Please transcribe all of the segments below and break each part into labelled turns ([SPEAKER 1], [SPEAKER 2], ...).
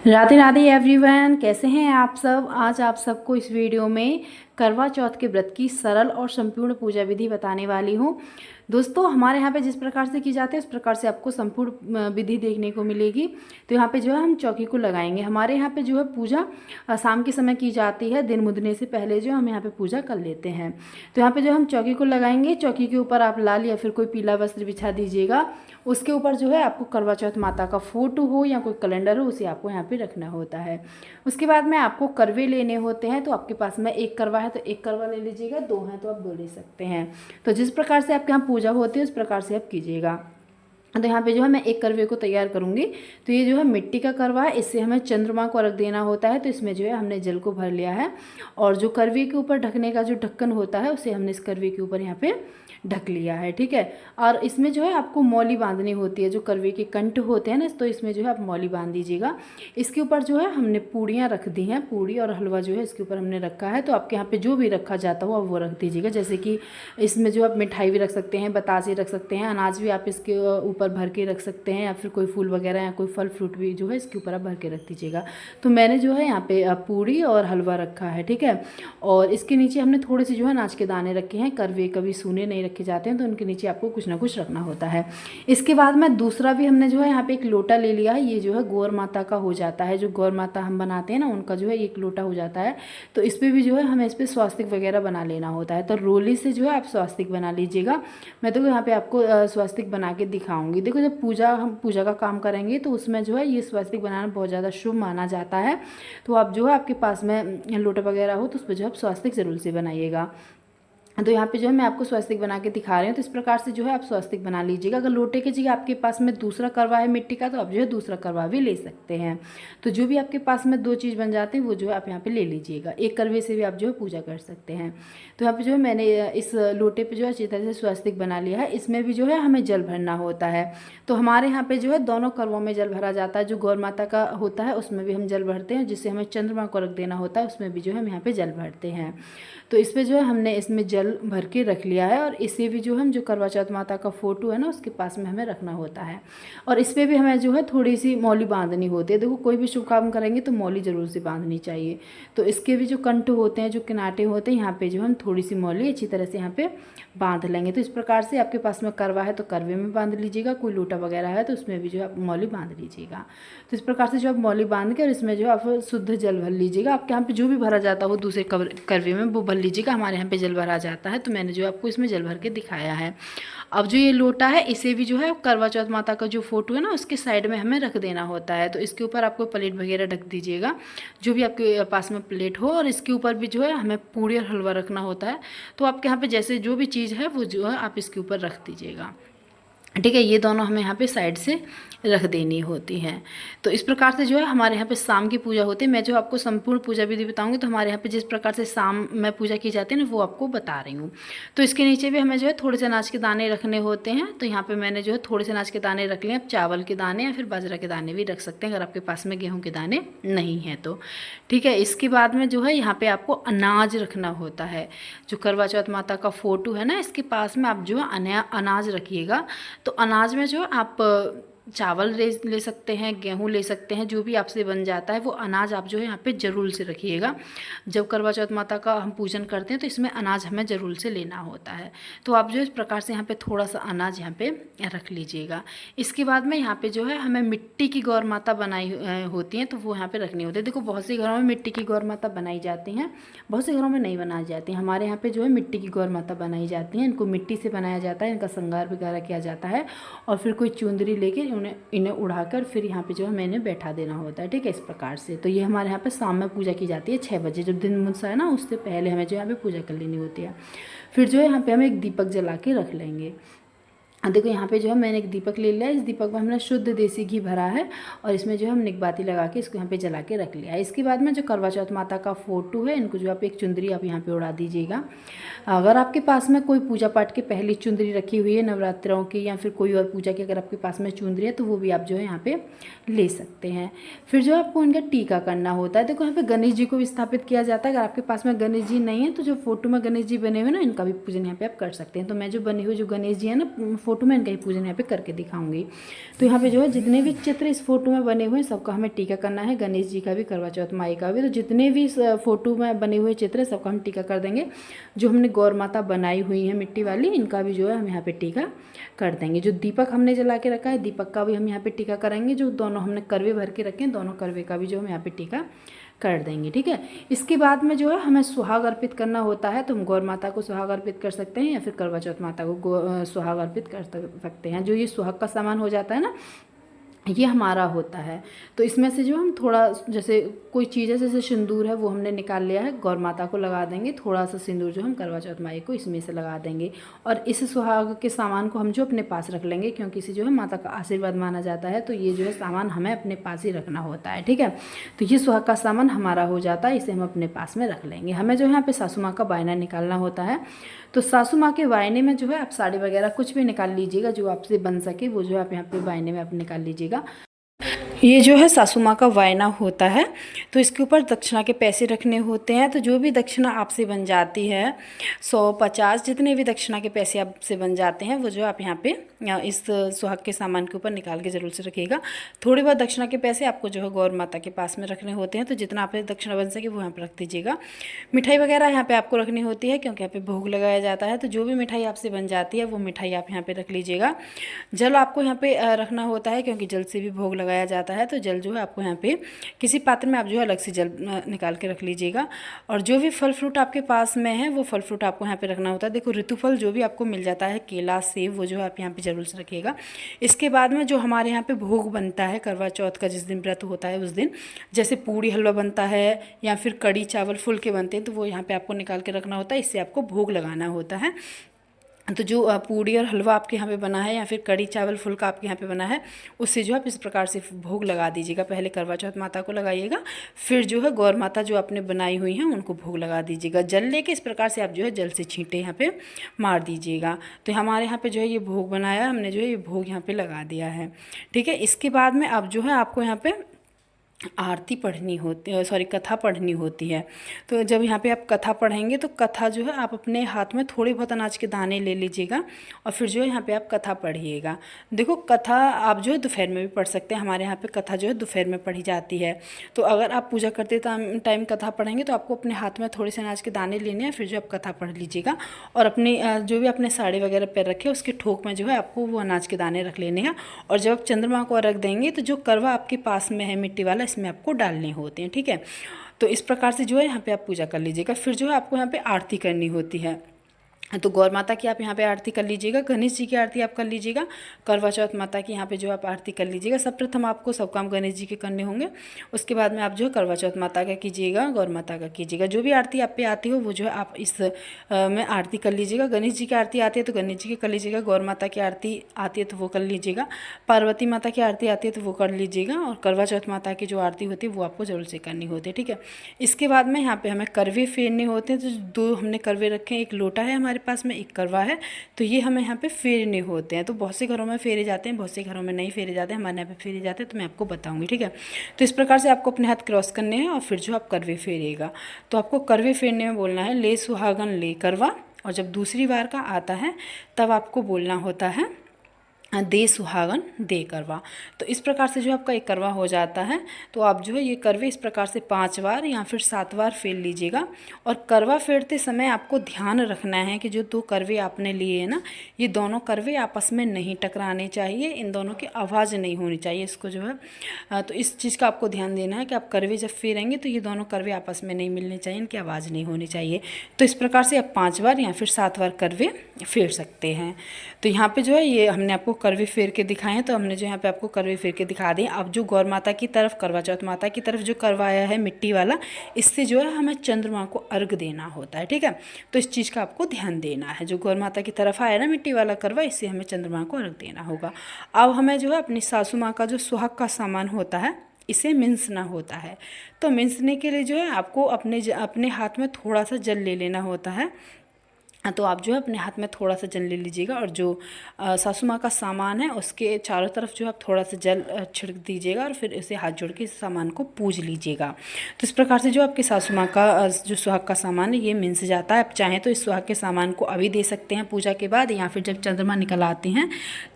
[SPEAKER 1] Radhe Radhe everyone, कैसे हैं आप सब। आज आप सबको इस वीडियो में करवा चौथ के व्रत की सरल और संपूर्ण पूजा विधि बताने वाली हूँ। दोस्तों, हमारे यहाँ पे जिस प्रकार से की जाती है उस प्रकार से आपको संपूर्ण विधि देखने को मिलेगी। तो यहाँ पे जो है हम चौकी को लगाएंगे। हमारे यहाँ पे जो है पूजा शाम के समय की जाती है। दिन मुदने से पहले जो हम यहाँ पे पूजा कर लेते हैं। तो यहाँ पे जो हम चौकी को लगाएंगे, चौकी के ऊपर आप लाल या फिर कोई पीला वस्त्र बिछा दीजिएगा। उसके ऊपर जो है आपको करवा चौथ माता का फोटो हो या कोई कैलेंडर हो, उसे आपको यहाँ पे रखना होता है। उसके बाद में आपको करवे लेने होते हैं। तो आपके पास में एक करवा है तो एक करवा ले लीजिएगा, दो हैं तो आप दो ले सकते हैं। तो जिस प्रकार से आपके यहाँ पूजा होती है उस प्रकार से आप कीजिएगा। तो यहाँ पे जो है मैं एक करवे को तैयार करूँगी। तो ये जो है मिट्टी का करवा है, इससे हमें चंद्रमा को अर्घ देना होता है। तो इसमें जो है हमने जल को भर लिया है और जो करवे के ऊपर ढकने का जो ढक्कन होता है उसे हमने इस करवे के ऊपर यहाँ पे ढक लिया है। ठीक है। और इसमें जो है आपको मौली बांधनी होती है। जो करवे के कंठ होते हैं ना, तो इसमें जो है आप मौली बांध दीजिएगा। इसके ऊपर जो है हमने पूड़ियाँ रख दी हैं, पूड़ी और हलवा जो है इसके ऊपर हमने रखा है। तो आपके यहाँ पे जो भी रखा जाता हो आप वो रख दीजिएगा। जैसे कि इसमें जो आप मिठाई भी रख सकते हैं, बतासे रख सकते हैं, अनाज भी आप इसके ऊपर भर के रख सकते हैं, या फिर कोई फूल वगैरह या कोई फल फ्रूट भी जो है इसके ऊपर आप भर के रख दीजिएगा। तो मैंने जो है यहाँ पे पूड़ी और हलवा रखा है। ठीक है। और इसके नीचे हमने थोड़े से जो है अनाज के दाने रखे हैं। करवे कभी सूने नहीं रखे जाते हैं, तो उनके नीचे आपको कुछ ना कुछ रखना होता है। इसके बाद में दूसरा भी हमने जो है यहाँ पे एक लोटा ले लिया है। ये जो है गौर माता का हो जाता है। जो गौर माता हम बनाते हैं ना, उनका जो है एक लोटा हो जाता है। तो इस पर भी जो है हमें इस पर स्वास्तिक वगैरह बना लेना होता है। तो रोली से जो है आप स्वास्तिक बना लीजिएगा। मैं तो यहाँ पे आपको स्वास्तिक बना के दिखाऊंगी। देखो, जब हम पूजा का काम करेंगे तो उसमें जो है ये स्वास्तिक बनाना बहुत ज़्यादा शुभ माना जाता है। तो आप जो है आपके पास में लोटा वगैरह हो तो उस पर जो है आप स्वास्तिक ज़रूर से बनाइएगा। तो यहाँ पे जो है मैं आपको स्वास्तिक बना के दिखा रही हूँ। तो इस प्रकार से जो है आप स्वास्तिक बना लीजिएगा। अगर लोटे की जगह आपके पास में दूसरा करवा है मिट्टी का, तो आप जो है दूसरा करवा भी ले सकते हैं। तो जो भी आपके पास में दो चीज़ बन जाते हैं वो जो है आप यहाँ पे ले लीजिएगा। एक करवे से भी आप जो है पूजा कर सकते हैं। तो यहाँ पे जो है मैंने इस लोटे पे जो है अच्छी तरह से स्वास्तिक बना लिया है। इसमें भी जो है हमें जल भरना होता है। तो हमारे यहाँ पे जो है दोनों करवों में जल भरा जाता है। जो गौर माता का होता है उसमें भी हम जल भरते हैं, जिससे हमें चंद्रमा को रख देना होता है, उसमें भी जो है हम यहाँ पे जल भरते हैं। तो इसमें जो है हमने इसमें जल भर के रख लिया है। और इसे भी जो हम जो करवा चौथ माता का फोटो है ना, उसके पास में हमें रखना होता है। और इस पर भी हमें जो है थोड़ी सी मौली बांधनी होती है। देखो, कोई भी शुभ काम करेंगे तो मौली ज़रूर से बांधनी चाहिए। तो इसके भी जो कंठ होते हैं, जो किनाटे होते हैं, यहाँ पे जो हम थोड़ी सी मौली अच्छी तरह से यहाँ पे बांध लेंगे। तो इस प्रकार से आपके पास में करवा है तो करवे में बांध लीजिएगा, कोई लोटा वगैरह है तो उसमें भी जो है आप मौली बांध लीजिएगा। तो इस प्रकार से जो आप मौली बांध के और इसमें जो आप शुद्ध जल भर लीजिएगा। आपके यहाँ पे जो भी भरा जाता हो दूसरे करवे में वो भर लीजिएगा। हमारे यहाँ पे जल भरा जाता है, तो मैंने जो आपको इसमें जल भर के दिखाया है। अब जो ये लोटा है इसे भी जो है करवा चौथ माता का जो फोटो है ना, उसके साइड में हमें रख देना होता है। तो इसके ऊपर आपको प्लेट वगैरह ढक दीजिएगा, जो भी आपके पास में प्लेट हो। और इसके ऊपर भी जो है हमें पूड़ी और हलवा रखना होता है। तो आपके यहाँ पे जैसे जो भी चीज़ है वो जो है आप इसके ऊपर रख दीजिएगा। ठीक है। ये दोनों हमें यहाँ पे साइड से रख देनी होती हैं। तो इस प्रकार से जो है हमारे यहाँ पे शाम की पूजा होती है। मैं जो आपको संपूर्ण पूजा विधि बताऊंगी, तो हमारे यहाँ पे जिस प्रकार से शाम में पूजा की जाती है ना, वो आपको बता रही हूँ। तो इसके नीचे भी हमें जो है थोड़े से अनाज के दाने रखने होते हैं। तो यहाँ पे मैंने जो है थोड़े से अनाज के दाने रख लिए। आप चावल के दाने या फिर बाजरा के दाने भी रख सकते हैं, अगर आपके पास में गेहूँ के दाने नहीं हैं तो। ठीक है। इसके बाद में जो है यहाँ पे आपको अनाज रखना होता है। जो करवा चौथ माता का फोटो है ना, इसके पास में आप जो है अनाज रखिएगा। तो अनाज में जो है आप चावल ले सकते हैं, गेहूं ले सकते हैं, जो भी आपसे बन जाता है वो अनाज आप जो है यहाँ पे ज़रूर से रखिएगा। जब करवा चौथ माता का हम पूजन करते हैं तो इसमें अनाज हमें ज़रूर से लेना होता है। तो आप जो इस प्रकार से यहाँ पे थोड़ा सा अनाज यहाँ पे रख लीजिएगा। इसके बाद में यहाँ पे जो है हमें मिट्टी की गौर माता बनाई होती हैं, तो वो यहाँ पर रखनी होती है। देखो, बहुत से घरों में मिट्टी की गौर माता बनाई जाती हैं, बहुत से घरों में नहीं बनाई जाती। हमारे यहाँ पर जो है मिट्टी की गौर माता बनाई जाती हैं। इनको मिट्टी से बनाया जाता है, इनका श्रृंगार वगैरह किया जाता है, और फिर कोई चुंदरी लेके इन्हें उड़ाकर फिर यहाँ पे जो हमें इन्हें बैठा देना होता है। ठीक है। इस प्रकार से तो ये हमारे यहाँ पे शाम में पूजा की जाती है 6 बजे। जब दिन मुझसा है ना, उससे पहले हमें जो यहाँ पे पूजा कर लेनी होती है। फिर जो है यहाँ पे हम एक दीपक जला के रख लेंगे। देखो, यहाँ पे जो है मैंने एक दीपक ले लिया है। इस दीपक में हमने शुद्ध देसी घी भरा है और इसमें जो है हम निकबाती लगा के इसको यहाँ पे जला के रख लिया है। इसके बाद में जो करवा चौथ माता का फोटो है, इनको जो आप एक चुंदरी आप यहाँ पे उड़ा दीजिएगा। अगर आपके पास में कोई पूजा पाठ की पहली चुंदरी रखी हुई है नवरात्रों की, या फिर कोई और पूजा की अगर आपके पास में चुंदरी है, तो वो भी आप जो है यहाँ पे ले सकते हैं। फिर जो आपको इनका टीका करना होता है। देखो, यहाँ पे गणेश जी को भी स्थापित किया जाता है। अगर आपके पास में गणेश जी नहीं है तो जो फोटो में गणेश जी बने हुए ना, इनका भी पूजन यहाँ पे आप कर सकते हैं। तो मैं जो बनी हुई जो गणेश जी है ना फ़ोटो में इनका ही पूजन यहाँ पे करके दिखाऊंगी। तो यहाँ पे जो है जितने भी चित्र इस फोटो में बने हुए हैं सबका हमें टीका करना है, गणेश जी का भी, करवा चौथ माई का भी। तो जितने भी फोटो में बने हुए चित्र है सबका हम टीका कर देंगे। जो हमने गौर माता बनाई हुई है मिट्टी वाली, इनका भी जो है हम यहाँ पे टीका कर देंगे। जो दीपक हमने जला के रखा है, दीपक का भी हम यहाँ पे टीका करेंगे। जो दोनों हमने करवे भर के रखे हैं, दोनों करवे का भी जो हम यहाँ पे टीका कर देंगे, ठीक है। इसके बाद में जो है हमें सुहाग अर्पित करना होता है। तो हम गौर माता को सुहाग अर्पित कर सकते हैं या फिर करवा चौथ माता को सुहाग अर्पित कर सकते हैं। जो ये सुहाग का सामान हो जाता है ना, ये हमारा होता है। तो इसमें से जो हम थोड़ा, जैसे कोई चीज़ है जैसे सिंदूर है वो हमने निकाल लिया है, गौर माता को लगा देंगे। थोड़ा सा सिंदूर जो हम करवा चौथ माई को इसमें से लगा देंगे। और इस सुहाग के सामान को हम जो अपने पास रख लेंगे, क्योंकि इसे जो है माता का आशीर्वाद माना जाता है। तो ये जो है सामान हमें अपने पास ही रखना होता है, ठीक है। तो ये सुहाग का सामान हमारा हो जाता है, इसे हम अपने पास में रख लेंगे। हमें जो है यहाँ पे सासू माँ का वायना निकालना होता है। तो सासू माँ के वायने में जो है आप साड़ी वगैरह कुछ भी निकाल लीजिएगा, जो आपसे बन सके वो जो है आप यहाँ पे वायने में आप निकाल लीजिएगा। ये जो है सासू माँ का वायना होता है। तो इसके ऊपर दक्षिणा के पैसे रखने होते हैं। तो जो भी दक्षिणा आपसे बन जाती है, 100, 50, जितने भी दक्षिणा के पैसे आपसे बन जाते हैं वो जो आप यहाँ पे इस सुहाग के सामान के ऊपर निकाल के ज़रूर से रखिएगा। थोड़ी बहुत दक्षिणा के पैसे आपको जो है गौर माता के पास में रखने होते हैं। तो जितना आप दक्षिणा बन सके वो यहाँ पर रख दीजिएगा। मिठाई वगैरह यहाँ पे आपको रखनी होती है, क्योंकि यहाँ पे भोग लगाया जाता है। तो जो भी मिठाई आपसे बन जाती है वो मिठाई आप यहाँ पे रख लीजिएगा। जल आपको यहाँ पे रखना होता है, क्योंकि जल से भी भोग लगाया जाता है। तो जल जो है आपको यहाँ पे किसी पात्र में आप जो है अलग से जल निकाल के रख लीजिएगा। और जो भी फल फ्रूट आपके पास में है वो फल फ्रूट आपको यहाँ पे रखना होता है। देखो ऋतुफल जो भी आपको मिल जाता है, केला, सेब, वो जो है आप यहाँ पे जरूर से रखिएगा। इसके बाद में जो हमारे यहाँ पे भोग बनता है करवा चौथ का, जिस दिन व्रत होता है उस दिन, जैसे पूड़ी हलवा बनता है या फिर कड़ी चावल फुल के बनते हैं, तो वो यहाँ पे आपको निकाल के रखना होता है। इससे आपको भोग लगाना होता है। तो जो पूड़ी और हलवा आपके यहाँ पे बना है या फिर कड़ी चावल फुल्का आपके यहाँ पे बना है, उससे जो आप इस प्रकार से भोग लगा दीजिएगा। पहले करवा चौथ माता को लगाइएगा, फिर जो है गौर माता जो आपने बनाई हुई हैं उनको भोग लगा दीजिएगा। जल लेके इस प्रकार से आप जो है जल से छींटे यहाँ पे मार दीजिएगा। तो हमारे यहाँ पे जो है ये भोग बनाया, हमने जो है ये भोग यहाँ पे लगा दिया है, ठीक है। इसके बाद में अब जो है आपको यहाँ पे आरती पढ़नी होती है, सॉरी कथा पढ़नी होती है। तो जब यहाँ पे आप कथा पढ़ेंगे तो कथा जो है आप अपने हाथ में थोड़े बहुत अनाज के दाने ले लीजिएगा और फिर जो है यहाँ पे आप कथा पढ़िएगा। देखो कथा आप जो है दोपहर में भी पढ़ सकते हैं। हमारे यहाँ पे कथा जो है दोपहर में पढ़ी जाती है। तो अगर आप पूजा करते टाइम कथा पढ़ेंगे तो आपको अपने हाथ में थोड़े से अनाज के दाने लेने हैं, फिर जो आप कथा पढ़ लीजिएगा। और अपनी जो भी आपने साड़ी वगैरह पैर रखे उसके ठोक में जो है आपको वो अनाज के दाने रख लेने हैं। और जब आप चंद्रमा को रख देंगे तो जो करवा आपके पास में है मिट्टी वाला, इसमें आपको डालने होते हैं, ठीक है। तो इस प्रकार से जो है यहाँ पे आप पूजा कर लीजिएगा। फिर जो है आपको यहाँ पे आरती करनी होती है। तो गौर माता की आप यहाँ पे आरती कर लीजिएगा, गणेश जी की आरती आप कर लीजिएगा, करवा चौथ माता की यहाँ पे जो आप आरती कर लीजिएगा। सर्वप्रथम आपको सब काम गणेश जी के करने होंगे, उसके बाद में आप जो है करवा चौथ माता का कीजिएगा, गौर माता का कीजिएगा। जो भी आरती आप पे आती हो वो जो है आप इस में आरती कर लीजिएगा। गणेश जी की आरती आती है तो गणेश जी की कर लीजिएगा, गौर माता की आरती आती है तो वो कर लीजिएगा, पार्वती माता की आरती आती है तो वो कर लीजिएगा, और करवा चौथ माता की जो आरती होती है वो आपको जरूर से करनी होती है, ठीक है। इसके बाद में यहाँ पे हमें करवे फेरने होते हैं। तो 2 हमने करवे रखे हैं, एक लोटा है हमारे पास में, एक करवा है। तो ये हमें यहाँ पे फेरने होते हैं। तो बहुत से घरों में फेरे जाते हैं, बहुत से घरों में नहीं फेरे जाते हैं, हमारे यहाँ पे फेरे जाते हैं, तो मैं आपको बताऊंगी, ठीक है। तो इस प्रकार से आपको अपने हाथ क्रॉस करने हैं और फिर जो आप करवे फेरेगा। तो आपको करवे फेरने में बोलना है ले सुहागन ले करवा, और जब दूसरी बार का आता है तब आपको बोलना होता है दे सुहागन दे करवा। तो इस प्रकार से जो आपका एक करवा हो जाता है। तो आप जो है ये करवे इस प्रकार से 5 बार या फिर 7 बार फेर लीजिएगा। और करवा फेरते समय आपको ध्यान रखना है कि जो 2 करवे आपने लिए हैं ना, ये दोनों करवे आपस में नहीं टकराने चाहिए, इन दोनों की आवाज़ नहीं होनी चाहिए। इसको जो है तो इस चीज़ का आपको ध्यान देना है कि आप करवे जब फेरेंगे तो ये दोनों करवे आपस में नहीं मिलने चाहिए, इनकी आवाज़ नहीं होनी चाहिए। तो इस प्रकार से आप 5 बार या फिर 7 बार करवे फेर सकते हैं। तो यहाँ पे जो है ये हमने आपको करवे फेर के दिखाए हैं। तो हमने जो यहाँ पे आपको करवे फेर के दिखा दिए। अब जो गौर माता की तरफ, करवा चौथ माता की तरफ जो करवाया है मिट्टी वाला, इससे जो है हमें चंद्रमा को अर्घ देना होता है, ठीक है। तो इस चीज़ का आपको ध्यान देना है। जो गौर माता की तरफ आया ना मिट्टी वाला करवा, इससे हमें चंद्रमा को अर्घ देना होगा। अब हमें जो है अपनी सासू माँ का जो सुहाग का सामान होता है इसे मिंसना होता है। तो मिंसने के लिए जो है आपको अपने हाथ में थोड़ा सा जल ले लेना होता है। तो आप जो है अपने हाथ में थोड़ा सा जल ले लीजिएगा और जो सासू माँ का सामान है उसके चारों तरफ जो है आप थोड़ा सा जल छिड़क दीजिएगा और फिर इसे हाथ जोड़ के इस सामान को पूज लीजिएगा। तो इस प्रकार से जो आपके सासू माँ का जो सुहाग का सामान है ये मिंस जाता है। आप चाहें तो इस सुहाग के सामान को अभी दे सकते हैं पूजा के बाद, या फिर जब चंद्रमा निकल आते हैं,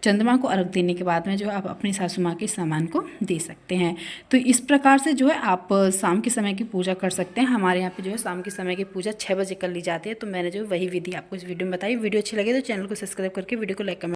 [SPEAKER 1] चंद्रमा को अर्घ देने के बाद में जो आप अपनी सासू माँ के सामान को दे सकते हैं। तो इस प्रकार से जो है आप शाम के समय की पूजा कर सकते हैं। हमारे यहाँ पे जो है शाम के समय की पूजा 6 बजे कर ली जाती है। तो मैंने जो वही विधि आपको इस वीडियो में बताई। वीडियो अच्छी लगे तो चैनल को सब्सक्राइब करके वीडियो को लाइक कमेंट